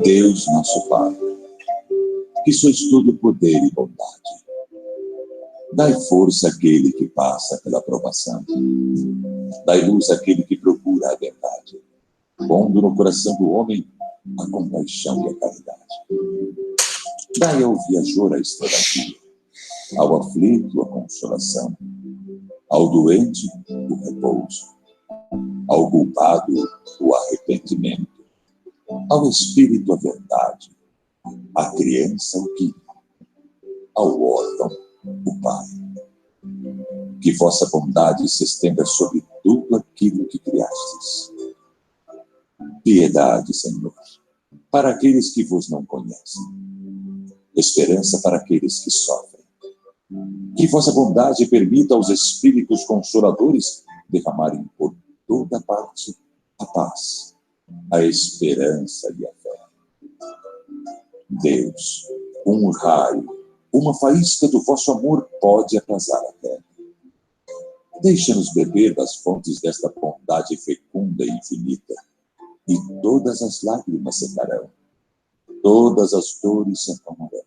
Deus, nosso Pai, que sois todo poder e bondade, dai força àquele que passa pela provação, dai luz àquele que procura a verdade, pondo no coração do homem a compaixão e a caridade. Dai ao viajor a estrada pura, ao aflito a consolação, ao doente o repouso, ao culpado o arrependimento, ao espírito a verdade, à criança o guia, ao órfão o Pai. Que vossa bondade se estenda sobre tudo aquilo que criastes. Piedade, Senhor, para aqueles que vos não conhecem. Esperança para aqueles que sofrem. Que vossa bondade permita aos espíritos consoladores derramarem por toda parte a paz, a esperança e a fé. Deus, um raio, uma faísca do vosso amor pode atrasar a terra. Deixa-nos beber das fontes desta bondade fecunda e infinita, e todas as lágrimas secarão, todas as dores se acalmarão.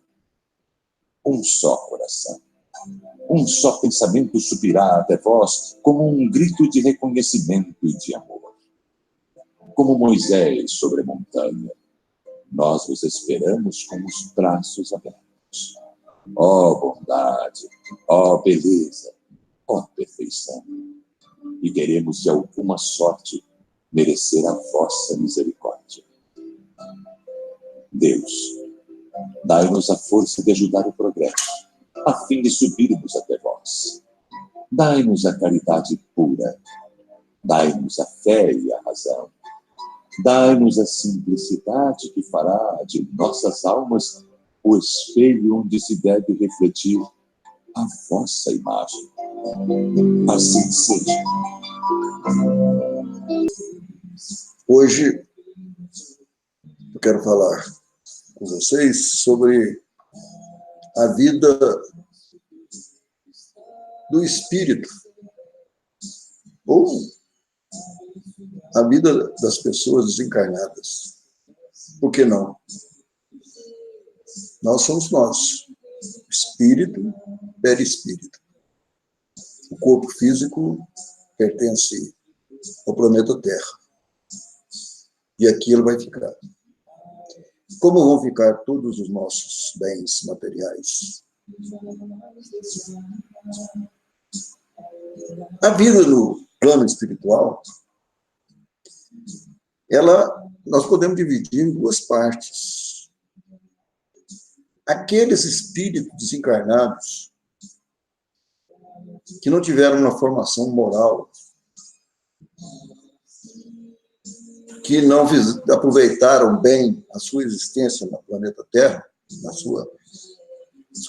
Um só coração, um só pensamento subirá até vós como um grito de reconhecimento e de amor. Como Moisés sobre a montanha, nós vos esperamos com os braços abertos. Ó bondade, ó beleza, ó perfeição. E queremos de alguma sorte merecer a vossa misericórdia. Deus, dai-nos a força de ajudar o progresso, a fim de subirmos até vós. Dai-nos a caridade pura, dai-nos a fé e a razão. Dai-nos a simplicidade que fará de nossas almas o espelho onde se deve refletir a vossa imagem. Assim seja. Hoje eu quero falar com vocês sobre a vida do espírito, ou a vida das pessoas desencarnadas. Por que não? Nós somos nós, espírito, perispírito. O corpo físico pertence ao planeta Terra. E aqui ele vai ficar. Como vão ficar todos os nossos bens materiais? A vida no plano espiritual, nós podemos dividir em duas partes. Aqueles espíritos desencarnados que não tiveram uma formação moral, que não aproveitaram bem a sua existência no planeta Terra, na sua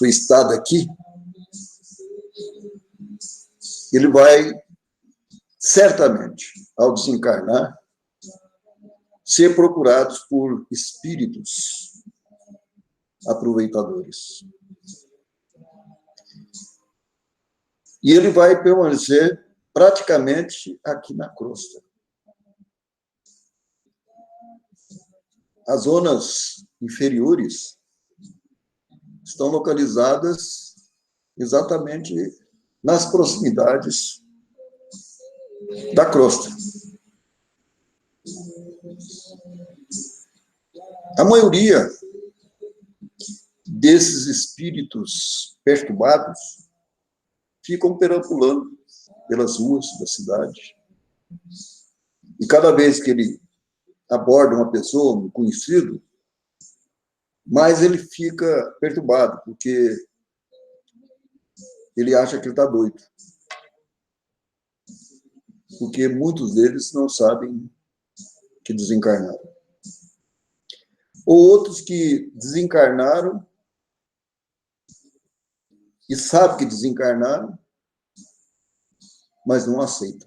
estada aqui, ele vai, certamente, ao desencarnar, ser procurados por espíritos aproveitadores. E ele vai permanecer praticamente aqui na crosta. As zonas inferiores estão localizadas exatamente nas proximidades da crosta. A maioria desses espíritos perturbados ficam perambulando pelas ruas da cidade. E cada vez que ele aborda uma pessoa, um conhecido, mais ele fica perturbado, porque ele acha que ele está doido. Porque muitos deles não sabem que desencarnaram. Ou outros que desencarnaram e sabem que desencarnaram, mas não aceitam.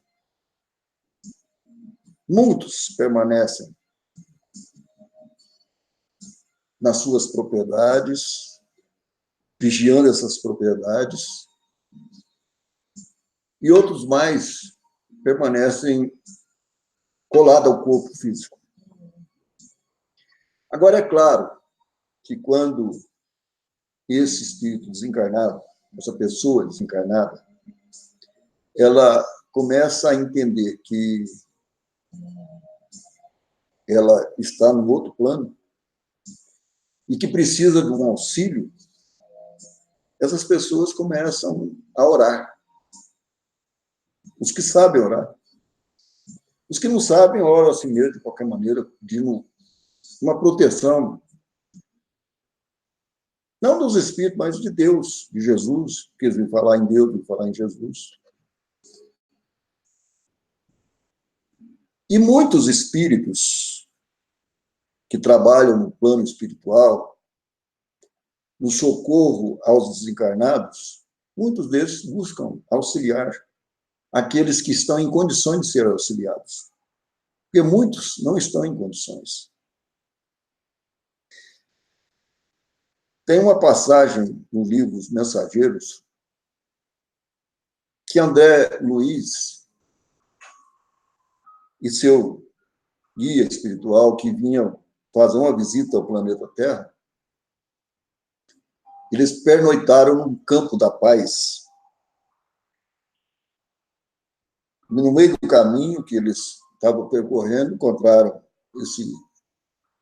Muitos permanecem nas suas propriedades, vigiando essas propriedades, e outros mais permanecem coladas ao corpo físico. Agora, é claro que quando esse espírito desencarnado, essa pessoa desencarnada, ela começa a entender que ela está no outro plano e que precisa de um auxílio, essas pessoas começam a orar. Os que sabem orar. Os que não sabem, oram assim mesmo, de qualquer maneira, pedindo uma proteção, não dos espíritos, mas de Deus, de Jesus, porque eles vêm falar em Deus, vêm falar em Jesus. E muitos espíritos que trabalham no plano espiritual, no socorro aos desencarnados, muitos deles buscam auxiliar aqueles que estão em condições de ser auxiliados. Porque muitos não estão em condições. Tem uma passagem no livro Os Mensageiros que André Luiz e seu guia espiritual que vinham fazer uma visita ao planeta Terra, eles pernoitaram no Campo da Paz. No meio do caminho que eles estavam percorrendo, encontraram esse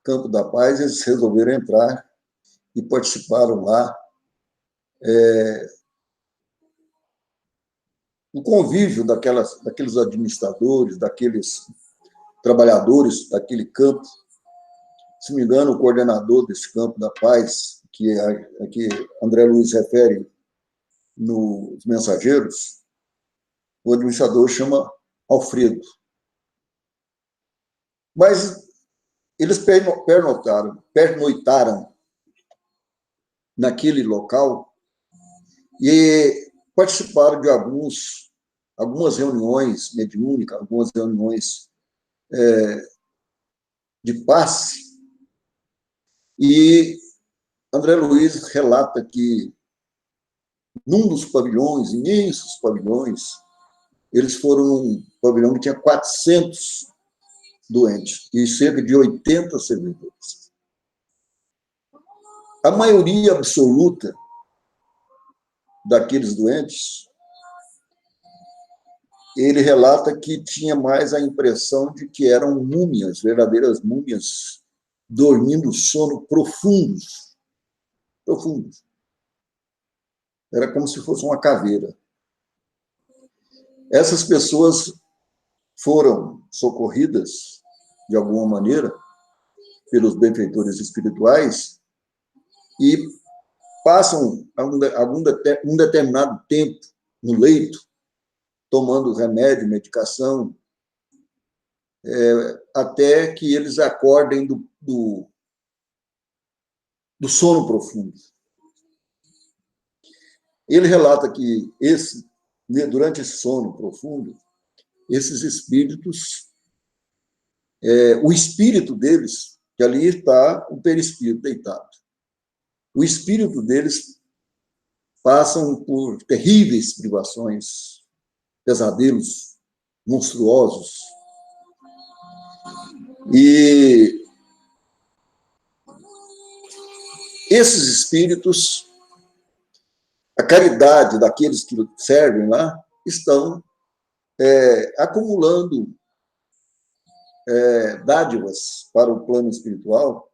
Campo da Paz, eles resolveram entrar e participaram lá do convívio daqueles administradores, daqueles trabalhadores daquele campo. Se não me engano, o coordenador desse Campo da Paz, que André Luiz refere nos Mensageiros, o administrador chama Alfredo. Mas eles pernoitaram naquele local e participaram de algumas reuniões mediúnicas, algumas reuniões de passe. E André Luiz relata que num dos pavilhões, imensos pavilhões, eles foram num pavilhão que tinha 400 doentes e cerca de 80 servidores. A maioria absoluta daqueles doentes, ele relata que tinha mais a impressão de que eram múmias, verdadeiras múmias, dormindo sono profundos. Profundos. Era como se fosse uma caveira. Essas pessoas foram socorridas, de alguma maneira, pelos benfeitores espirituais e passam um determinado tempo no leito, tomando remédio, medicação, até que eles acordem do sono profundo. Ele relata que durante esse sono profundo, esses espíritos, o espírito deles, que ali está o perispírito deitado, o espírito deles passam por terríveis privações, pesadelos monstruosos. E esses espíritos, a caridade daqueles que servem lá, estão acumulando dádivas para o plano espiritual,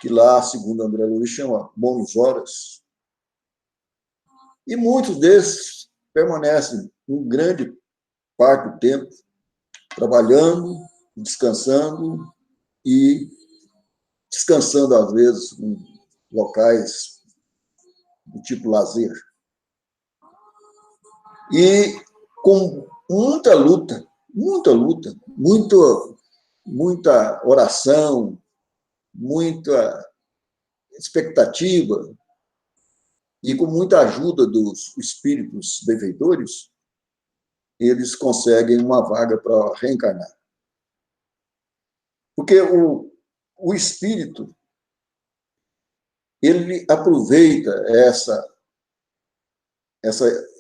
que lá, segundo André Luiz, chama bônus horas. E muitos desses permanecem um grande parte do tempo trabalhando, descansando e descansando, às vezes, em locais do tipo lazer. E com muita luta, muita oração, muita expectativa, e com muita ajuda dos espíritos benfeitores, eles conseguem uma vaga para reencarnar. Porque o espírito, ele aproveita essa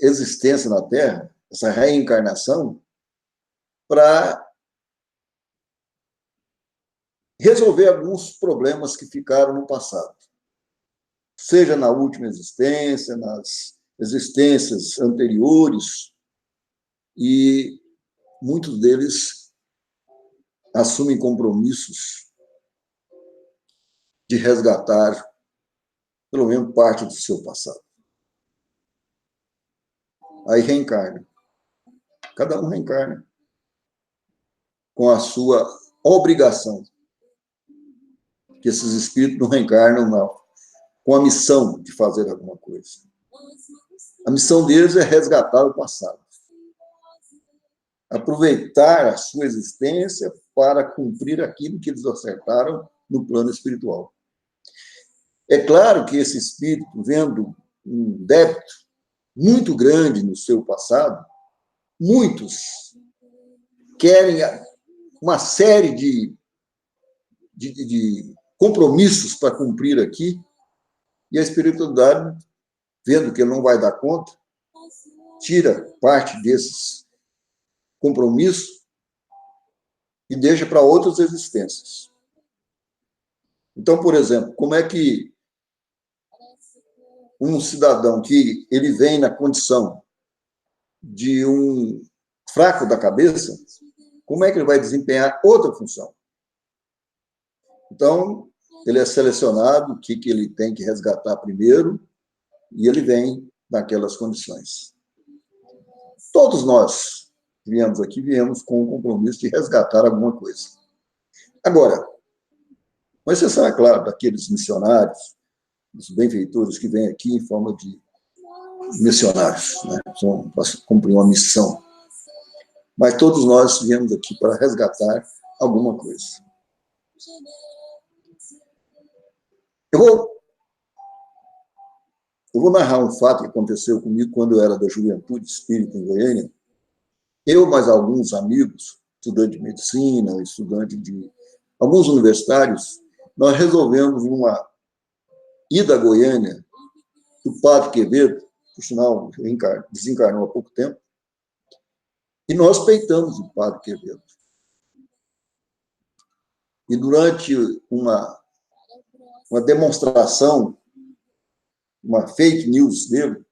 existência na Terra, essa reencarnação, para resolver alguns problemas que ficaram no passado, seja na última existência, nas existências anteriores, e muitos deles assumem compromissos de resgatar pelo menos parte do seu passado. Aí reencarna. Cada um reencarna com a sua obrigação. Que esses espíritos não reencarnam, não, com a missão de fazer alguma coisa. A missão deles é resgatar o passado. Aproveitar a sua existência para cumprir aquilo que eles acertaram no plano espiritual. É claro que esse espírito, vendo um débito muito grande no seu passado, muitos querem uma série de compromissos para cumprir aqui, e a espiritualidade, vendo que ele não vai dar conta, tira parte desses compromissos e deixa para outras existências. Então, por exemplo, como é que um cidadão que ele vem na condição de um fraco da cabeça, como é que ele vai desempenhar outra função? Então, ele é selecionado, o que ele tem que resgatar primeiro, e ele vem naquelas condições. Todos nós que viemos aqui, viemos com o compromisso de resgatar alguma coisa. Agora, uma exceção, é claro, daqueles missionários, dos benfeitores que vêm aqui em forma de missionários, né? Para cumprir uma missão. Mas todos nós viemos aqui para resgatar alguma coisa. Eu vou narrar um fato que aconteceu comigo quando eu era da Juventude Espírita em Goiânia. Eu, mais alguns amigos, estudante de medicina, estudante de alguns universitários, nós resolvemos uma ida a Goiânia do Padre Quevedo, por sinal, desencarnou há pouco tempo, e nós peitamos o Padre Quevedo. E durante uma demonstração, uma fake news dele,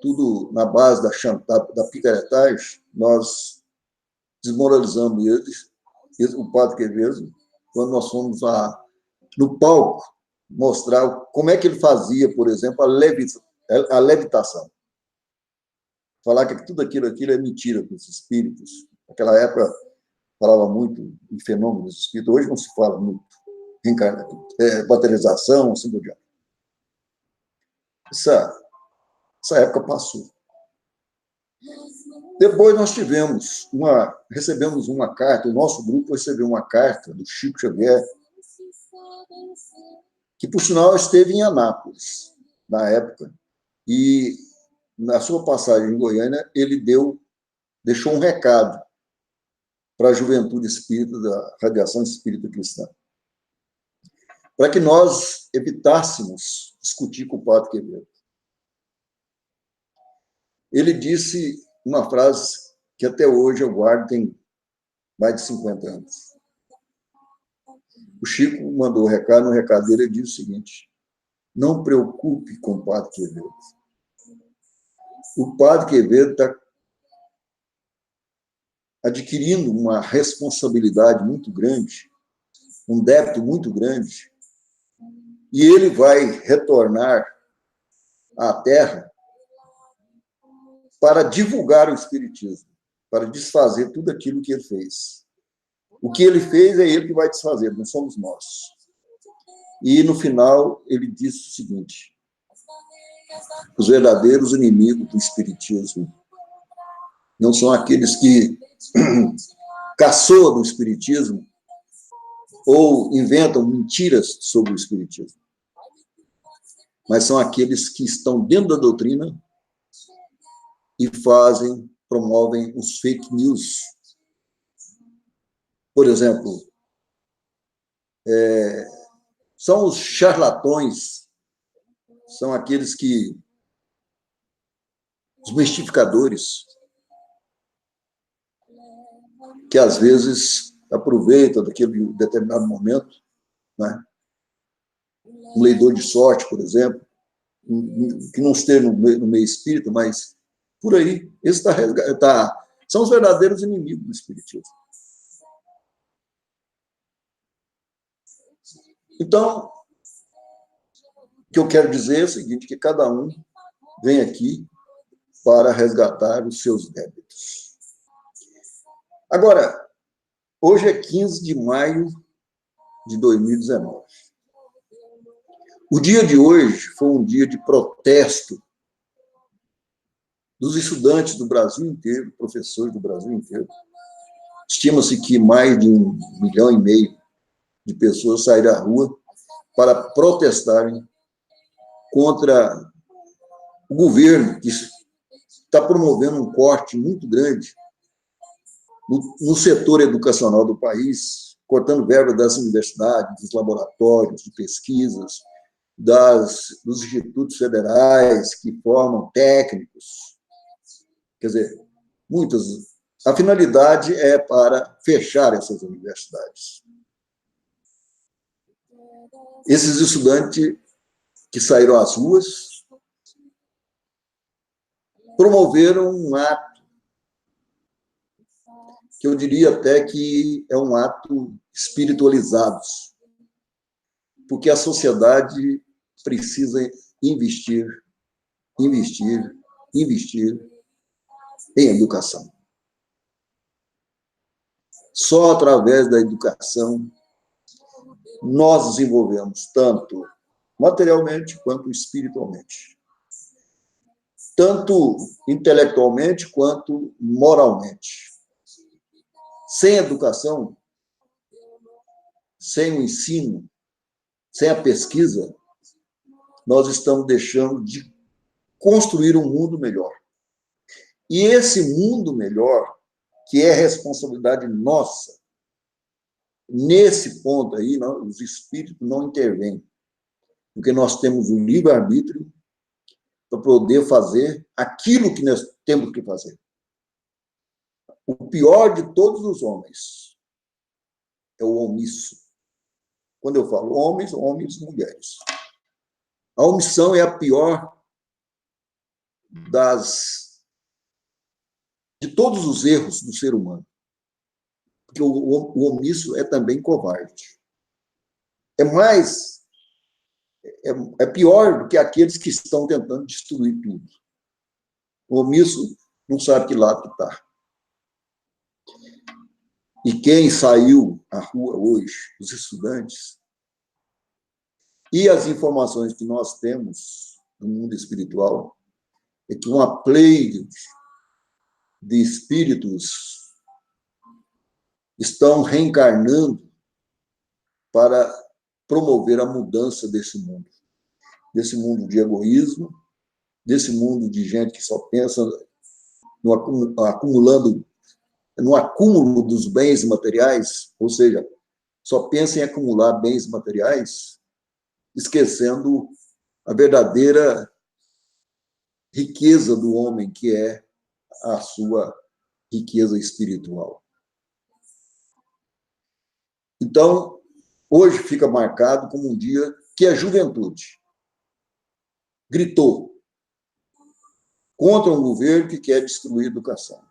tudo na base da picaretagem, nós desmoralizamos o Padre Quevedo, quando nós fomos no palco mostrar como é que ele fazia, por exemplo, a levitação. Falar que tudo aquilo é mentira para os espíritos. Naquela época, falava muito em fenômenos espíritos. Hoje não se fala muito. Materialização, assim por diante. Essa época passou. Depois nós recebemos uma carta, o nosso grupo recebeu uma carta do Chico Xavier, que, por sinal, esteve em Anápolis, na época, e, na sua passagem em Goiânia, ele deixou um recado para a juventude espírita, da Radiação Espírita Cristã, para que nós evitássemos discutir com o Padre Quevedo. Ele disse uma frase que até hoje eu guardo, tem mais de 50 anos. O Chico mandou o recado, no recado dele ele disse o seguinte: não preocupe com o Padre Quevedo. O Padre Quevedo está adquirindo uma responsabilidade muito grande, um débito muito grande, e ele vai retornar à Terra para divulgar o Espiritismo, para desfazer tudo aquilo que ele fez. O que ele fez é ele que vai desfazer, não somos nós. E, no final, ele disse o seguinte: os verdadeiros inimigos do Espiritismo não são aqueles que caçoam do Espiritismo ou inventam mentiras sobre o Espiritismo, mas são aqueles que estão dentro da doutrina e promovem os fake news. Por exemplo, são os charlatões, são aqueles os mistificadores, que às vezes aproveita daquele determinado momento, né? Um leidor de sorte, por exemplo, que não esteja no meio espírita, mas por aí, esse são os verdadeiros inimigos do espiritismo. Então, o que eu quero dizer é o seguinte, que cada um vem aqui para resgatar os seus débitos. Agora, hoje é 15 de maio de 2019. O dia de hoje foi um dia de protesto dos estudantes do Brasil inteiro, professores do Brasil inteiro. Estima-se que mais de 1,5 milhão de pessoas saíram à rua para protestarem contra o governo, que está promovendo um corte muito grande no setor educacional do país, cortando verba das universidades, dos laboratórios de pesquisas, dos institutos federais que formam técnicos. Quer dizer, a finalidade é para fechar essas universidades. Esses estudantes que saíram às ruas promoveram um ato, que eu diria até que é um ato espiritualizado, porque a sociedade precisa investir em educação. Só através da educação nós desenvolvemos tanto materialmente quanto espiritualmente, tanto intelectualmente quanto moralmente. Sem educação, sem o ensino, sem a pesquisa, nós estamos deixando de construir um mundo melhor. E esse mundo melhor, que é responsabilidade nossa, nesse ponto aí, os espíritos não intervêm, porque nós temos o livre-arbítrio para poder fazer aquilo que nós temos que fazer. O pior de todos os homens é o omisso. Quando eu falo homens, homens e mulheres. A omissão é a pior de todos os erros do ser humano. Porque o omisso é também covarde. É pior do que aqueles que estão tentando destruir tudo. O omisso não sabe que lado que está. E quem saiu à rua hoje, os estudantes, e as informações que nós temos no mundo espiritual, é que uma pleide de espíritos estão reencarnando para promover a mudança desse mundo de egoísmo, desse mundo de gente que só pensa no acúmulo dos bens materiais, ou seja, só pensa em acumular bens materiais, esquecendo a verdadeira riqueza do homem, que é a sua riqueza espiritual. Então, hoje fica marcado como um dia que a juventude gritou contra um governo que quer destruir a educação.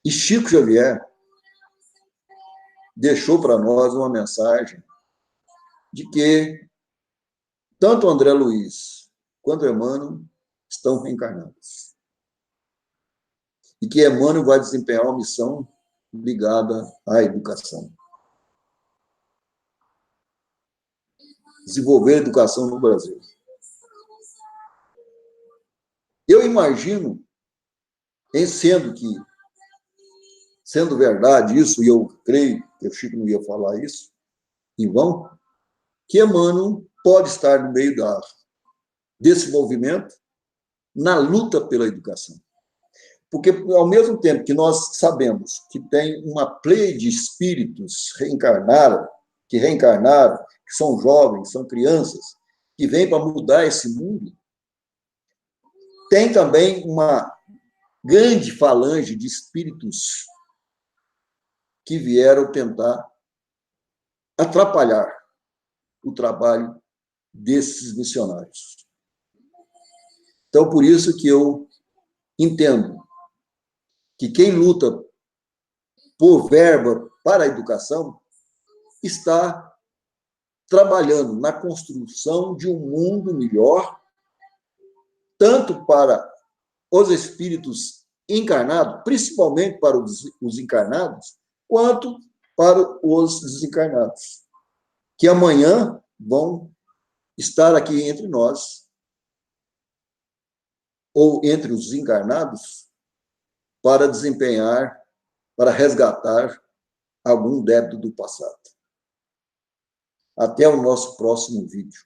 E Chico Xavier deixou para nós uma mensagem de que tanto André Luiz quanto Emmanuel estão reencarnados. E que Emmanuel vai desempenhar uma missão ligada à educação. Desenvolver a educação no Brasil. Eu imagino, sendo verdade isso, e eu creio que o Chico não ia falar isso em vão, que Emmanuel pode estar no meio desse movimento na luta pela educação. Porque, ao mesmo tempo que nós sabemos que tem uma pleia de espíritos que reencarnaram, que são jovens, são crianças, que vêm para mudar esse mundo, tem também grande falange de espíritos que vieram tentar atrapalhar o trabalho desses missionários. Então, por isso que eu entendo que quem luta por verba para a educação está trabalhando na construção de um mundo melhor, tanto para os espíritos encarnados, principalmente para os encarnados, quanto para os desencarnados, que amanhã vão estar aqui entre nós, ou entre os encarnados, para desempenhar, para resgatar algum débito do passado. Até o nosso próximo vídeo.